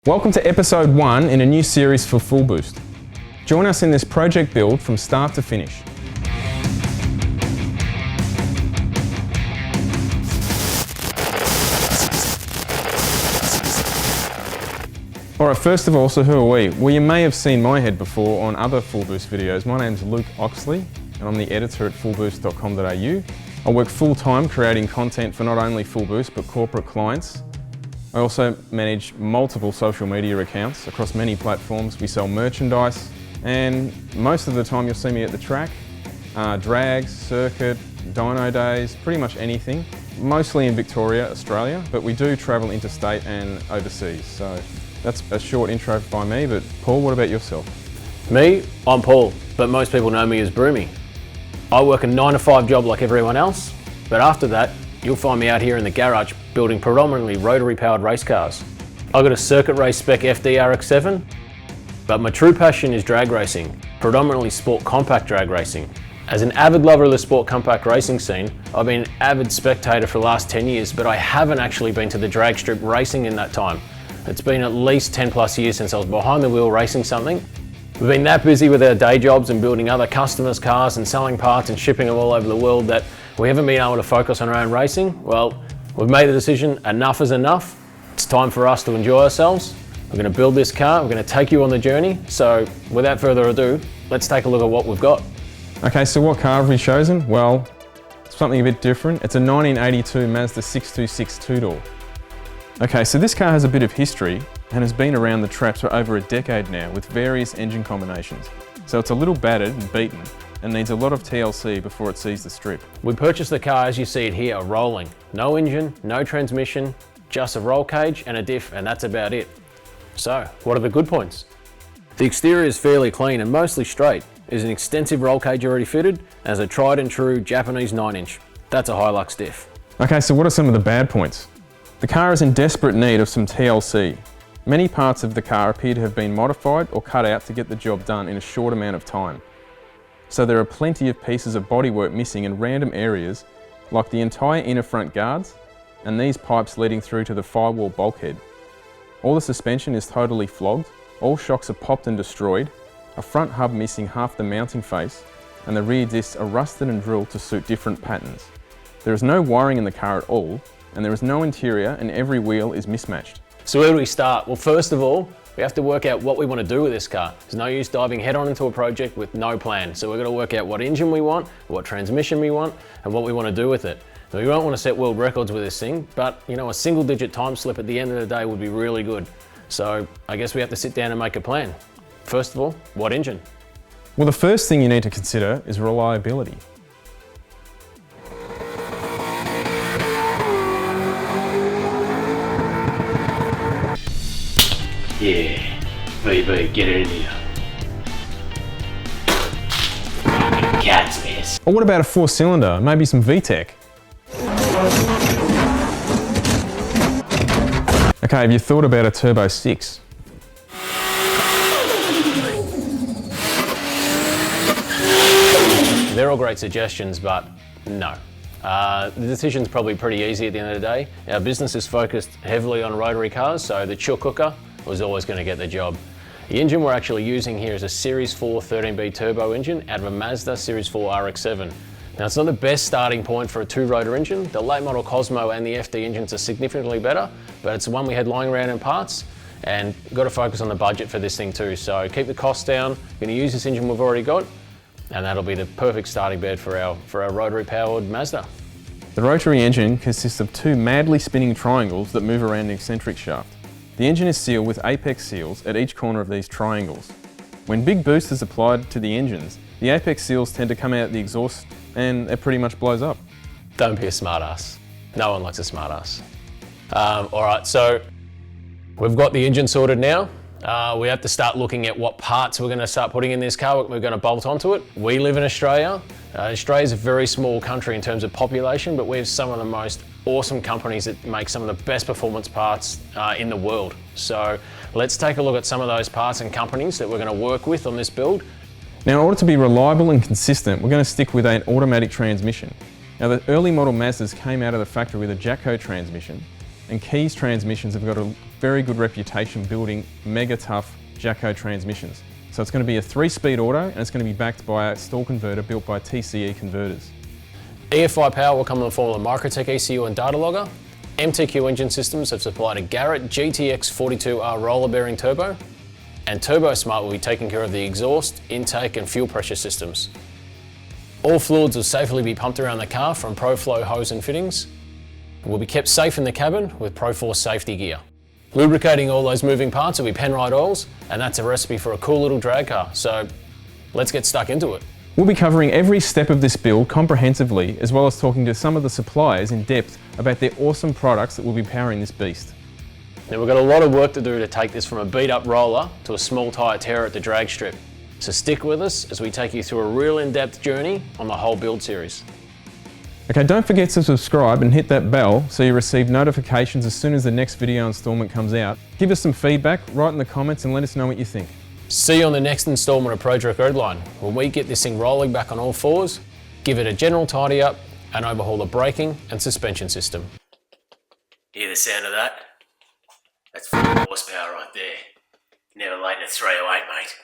Welcome to episode 1 in a new series for fullBOOST. Join us in this project build from start to finish. Alright, first of all, so who are we? Well, you may have seen my head before on other fullBOOST videos. My name's Luke Oxley and I'm the editor at fullboost.com.au. I work full-time creating content for not only fullBOOST but corporate clients. I also manage multiple social media accounts across many platforms. We sell merchandise and most of the time you'll see me at the track, drags, circuit, dyno days, pretty much anything. Mostly in Victoria, Australia, but we do travel interstate and overseas. So that's a short intro by me, but Paul, what about yourself? Me, I'm Paul, but most people know me as Broomy. I work a 9-to-5 job like everyone else, but after that, you'll find me out here in the garage building predominantly rotary powered race cars. I've got a circuit race spec FD RX-7, but my true passion is drag racing, predominantly sport compact drag racing. As an avid lover of the sport compact racing scene, I've been an avid spectator for the last 10 years, but I haven't actually been to the drag strip racing in that time. It's been at least 10 plus years since I was behind the wheel racing something. We've been that busy with our day jobs and building other customers' cars and selling parts and shipping them all over the world that we haven't been able to focus on our own racing. Well, we've made the decision, enough is enough. It's time for us to enjoy ourselves. We're going to build this car, we're going to take you on the journey. So without further ado, let's take a look at what we've got. Okay, so what car have we chosen? Well, something a bit different. It's a 1982 Mazda 626 two-door. Okay, so this car has a bit of history and has been around the traps for over a decade now with various engine combinations. So it's a little battered and beaten and needs a lot of TLC before it sees the strip. We purchased the car as you see it here, rolling. No engine, no transmission, just a roll cage and a diff, and that's about it. So, what are the good points? The exterior is fairly clean and mostly straight. There's an extensive roll cage already fitted, as a tried and true Japanese 9-inch. That's a Hilux diff. Okay, so what are some of the bad points? The car is in desperate need of some TLC. Many parts of the car appear to have been modified or cut out to get the job done in a short amount of time. So there are plenty of pieces of bodywork missing in random areas, like the entire inner front guards and these pipes leading through to the firewall bulkhead. All the suspension is totally flogged, all shocks are popped and destroyed, a front hub missing half the mounting face, and the rear discs are rusted and drilled to suit different patterns. There is no wiring in the car at all, and there is no interior and every wheel is mismatched. So where do we start? Well, first of all, we have to work out what we want to do with this car. There's no use diving head on into a project with no plan. So we're going to work out what engine we want, what transmission we want, and what we want to do with it. Now, we won't want to set world records with this thing, but you know, a single digit time slip at the end of the day would be really good. So I guess we have to sit down and make a plan. First of all, what engine? Well, the first thing you need to consider is reliability. Yeah, VV, get it in here. Fucking cat's piss. Or what about a 4-cylinder, maybe some VTEC? Okay, have you thought about a Turbo 6? They're all great suggestions, but no. The decision's probably pretty easy at the end of the day. Our business is focused heavily on rotary cars, so the chill cooker was always going to get the job. The engine we're actually using here is a Series 4 13B turbo engine out of a Mazda Series 4 RX-7. Now, it's not the best starting point for a two-rotor engine. The late model Cosmo and the FD engines are significantly better, but it's the one we had lying around in parts, and got to focus on the budget for this thing too. So keep the costs down. We're going to use this engine we've already got, and that'll be the perfect starting bed for our rotary-powered Mazda. The rotary engine consists of two madly spinning triangles that move around an eccentric shaft. The engine is sealed with apex seals at each corner of these triangles. When big boost is applied to the engines, the apex seals tend to come out the exhaust and it pretty much blows up. Don't be a smartass. No one likes a smartass. All right, so we've got the engine sorted now. We have to start looking at what parts we're going to start putting in this car, what we're going to bolt onto it. We live in Australia. Australia's a very small country in terms of population, but we have some of the most awesome companies that make some of the best performance parts in the world. So let's take a look at some of those parts and companies that we're going to work with on this build. Now, in order to be reliable and consistent, we're going to stick with an automatic transmission. Now, the early model Mazdas came out of the factory with a Jacko transmission, and Key's transmissions have got a very good reputation building mega tough Jacko transmissions. So it's going to be a 3-speed auto and it's going to be backed by a stall converter built by TCE Converters. EFI power will come in the form of the Microtech ECU and data logger. MTQ engine systems have supplied a Garrett GTX 42R roller bearing turbo, and Turbo Smart will be taking care of the exhaust, intake and fuel pressure systems. All fluids will safely be pumped around the car from ProFlow hose and fittings. It will be kept safe in the cabin with ProForce safety gear. Lubricating all those moving parts will be Penrite oils, and that's a recipe for a cool little drag car, so let's get stuck into it. We'll be covering every step of this build comprehensively, as well as talking to some of the suppliers in depth about their awesome products that will be powering this beast. Now we've got a lot of work to do to take this from a beat up roller to a small tyre tear at the drag strip. So stick with us as we take you through a real in-depth journey on the whole build series. Okay, don't forget to subscribe and hit that bell so you receive notifications as soon as the next video installment comes out. Give us some feedback, write in the comments and let us know what you think. See you on the next installment of Project Redline, when we get this thing rolling back on all fours, give it a general tidy up and overhaul the braking and suspension system. Hear the sound of that? That's 4 horsepower right there. Never late in a 308, mate.